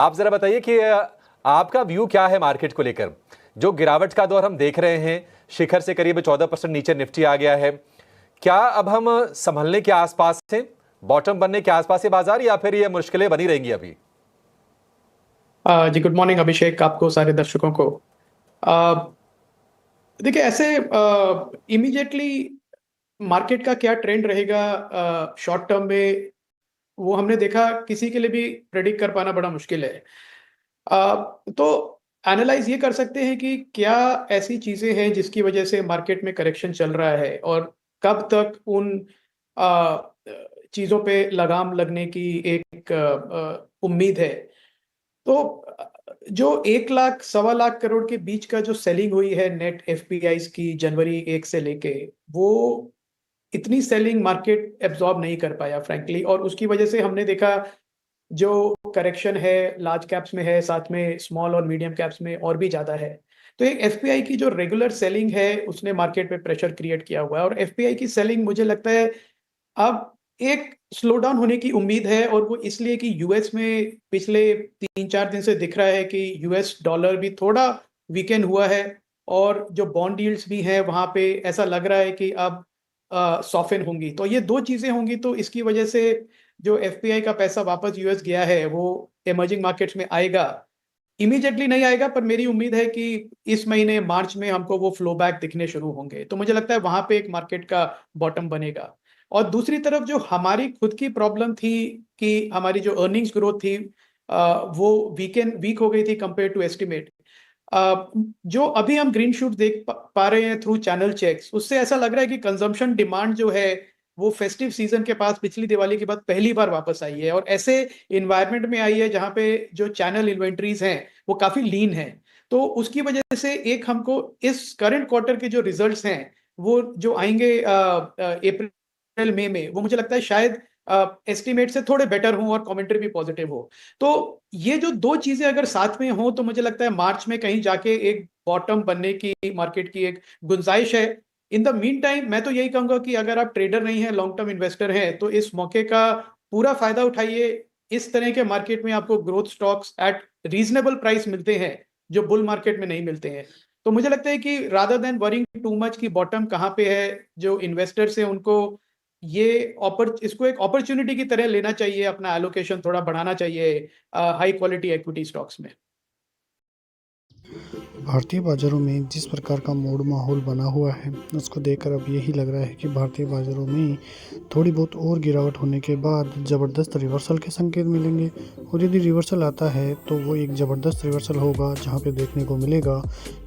आप जरा बताइए कि आपका व्यू क्या है मार्केट को लेकर। जो गिरावट का दौर हम देख रहे हैं, शिखर से करीब 14% नीचे निफ्टी आ गया है। क्या अब हम संभलने के आसपास हैं, बॉटम बनने के आसपास है बाजार, या फिर ये मुश्किलें बनी रहेंगी अभी? जी गुड मॉर्निंग अभिषेक, आपको सारे दर्शकों को। देखिए, ऐसे इमीडिएटली मार्केट का क्या ट्रेंड रहेगा शॉर्ट टर्म में, वो हमने देखा किसी के लिए भी प्रेडिक्ट कर पाना बड़ा मुश्किल है। तो एनालाइज ये कर सकते हैं कि क्या ऐसी चीजें हैं जिसकी वजह से मार्केट में करेक्शन चल रहा है और कब तक उन चीजों पे लगाम लगने की एक उम्मीद है। तो जो 1 लाख सवा लाख करोड़ के बीच का जो सेलिंग हुई है नेट एफपीआईज की जनवरी 1 से लेके, वो इतनी सेलिंग मार्केट एब्जॉर्ब नहीं कर पाया फ्रैंकली, और उसकी वजह से हमने देखा जो करेक्शन है लार्ज कैप्स में है, साथ में स्मॉल और मीडियम कैप्स में और भी ज्यादा है। तो एक एफपीआई की जो रेगुलर सेलिंग है उसने मार्केट पे प्रेशर क्रिएट किया हुआ है, और एफपीआई की सेलिंग मुझे लगता है अब एक स्लो डाउन होने की उम्मीद है। और वो इसलिए कि यूएस में पिछले 3-4 दिन से दिख रहा है कि यूएस डॉलर भी थोड़ा वीकेंड हुआ है, और जो बॉन्ड यील्ड्स भी हैं वहां पे ऐसा लग रहा है कि अब सॉफन होंगी। तो ये दो चीजें होंगी, तो इसकी वजह से जो एफपीआई का पैसा वापस यूएस गया है वो इमर्जिंग मार्केट्स में आएगा। इमीडिएटली नहीं आएगा, पर मेरी उम्मीद है कि इस महीने मार्च में हमको वो फ्लो बैक दिखने शुरू होंगे। तो मुझे लगता है वहां पे एक मार्केट का बॉटम बनेगा। और दूसरी तरफ जो हमारी खुद की प्रॉब्लम थी कि हमारी जो अर्निंग्स ग्रोथ थी वो वीक हो गई थी कंपेयर टू एस्टिमेट। जो अभी हम ग्रीन शूट देख पा रहे हैं थ्रू चैनल चेक्स, उससे ऐसा लग रहा है कि कंजम्पशन डिमांड जो है वो फेस्टिव सीजन के पास पिछली दिवाली के बाद पहली बार वापस आई है, और ऐसे इन्वायरमेंट में आई है जहां पे जो चैनल इन्वेंट्रीज हैं वो काफी लीन है। तो उसकी वजह से एक हमको इस करंट क्वार्टर के जो रिजल्ट्स हैं वो जो आएंगे अप्रैल मई में, वो मुझे लगता है शायद एस्टिमेट से थोड़े बेटर हों और कमेंट्री भी पॉजिटिव हो। तो ये जो दो चीजें अगर साथ में हो तो मुझे लगता है मार्च में कहीं जाके एक बॉटम बनने की मार्केट की एक गुंजाइश है। इन द मीन टाइम मैं तो यही कहूंगा कि अगर आप ट्रेडर नहीं हैं, लॉन्ग टर्म इन्वेस्टर हैं, तो इस मौके का पूरा फायदा उठाइए। इस तरह के मार्केट में आपको growth stocks eight reasonable price मिलते हैं जो बुल मार्केट में नहीं मिलते हैं। तो मुझे लगता है कि rather than worrying too much की बॉटम कहाँ पे है, जो इन्वेस्टर्स हैं उनको ये इसको एक अपॉर्चुनिटी की तरह लेना चाहिए, अपना एलोकेशन थोड़ा बढ़ाना चाहिए हाई क्वालिटी इक्विटी स्टॉक्स में। भारतीय बाज़ारों में जिस प्रकार का मूड माहौल बना हुआ है उसको देखकर अब यही लग रहा है कि भारतीय बाज़ारों में थोड़ी बहुत और गिरावट होने के बाद ज़बरदस्त रिवर्सल के संकेत मिलेंगे। और यदि रिवर्सल आता है तो वो एक ज़बरदस्त रिवर्सल होगा जहां पे देखने को मिलेगा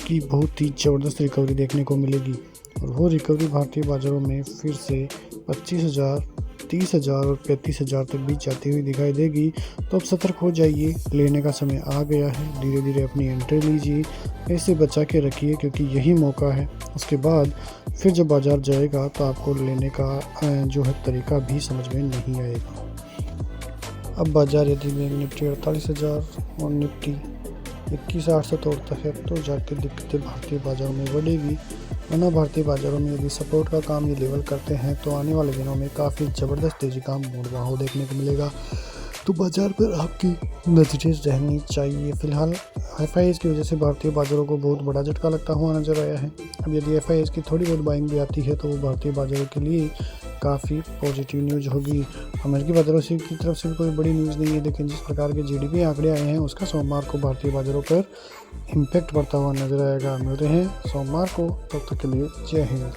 कि बहुत ही ज़बरदस्त रिकवरी देखने को मिलेगी। और वो रिकवरी भारतीय बाज़ारों में फिर से 25,000, 30,000 और 35,000 तक भी जाती हुई दिखाई देगी। तो अब सतर्क हो जाइए, लेने का समय आ गया है। धीरे धीरे अपनी एंट्री लीजिए, पैसे बचा के रखिए क्योंकि यही मौका है। उसके बाद फिर जब बाज़ार जाएगा तो आपको लेने का जो है तरीका भी समझ में नहीं आएगा। अब बाज़ार यदि निफ्टी 48,000 और निफ्टी 21,800 से तोड़ता है तो जाके दिक्कतें भारतीय बाज़ारों में बढ़ेगी। वरना भारतीय बाज़ारों में यदि सपोर्ट का काम ये लेवल करते हैं तो आने वाले दिनों में काफ़ी ज़बरदस्त तेज़ी का मूड माहौल देखने को मिलेगा। तो बाज़ार पर आपकी नजरें रहनी चाहिए। फिलहाल एफआईएस की वजह से भारतीय बाज़ारों को बहुत बड़ा झटका लगता हुआ नजर आया है। अब यदि एफआईएस की थोड़ी बहुत बाइंग भी आती है तो वो भारतीय बाज़ारों के लिए काफ़ी पॉजिटिव न्यूज़ होगी। अमेरिकी बाज़ारों से की तरफ से भी कोई बड़ी न्यूज़ नहीं है, लेकिन जिस प्रकार के जीडीपी आंकड़े आए हैं उसका सोमवार को भारतीय बाज़ारों पर इम्पैक्ट पड़ता हुआ नजर आएगा। मिलते हैं सोमवार को, तब तक के लिए जय हिंद।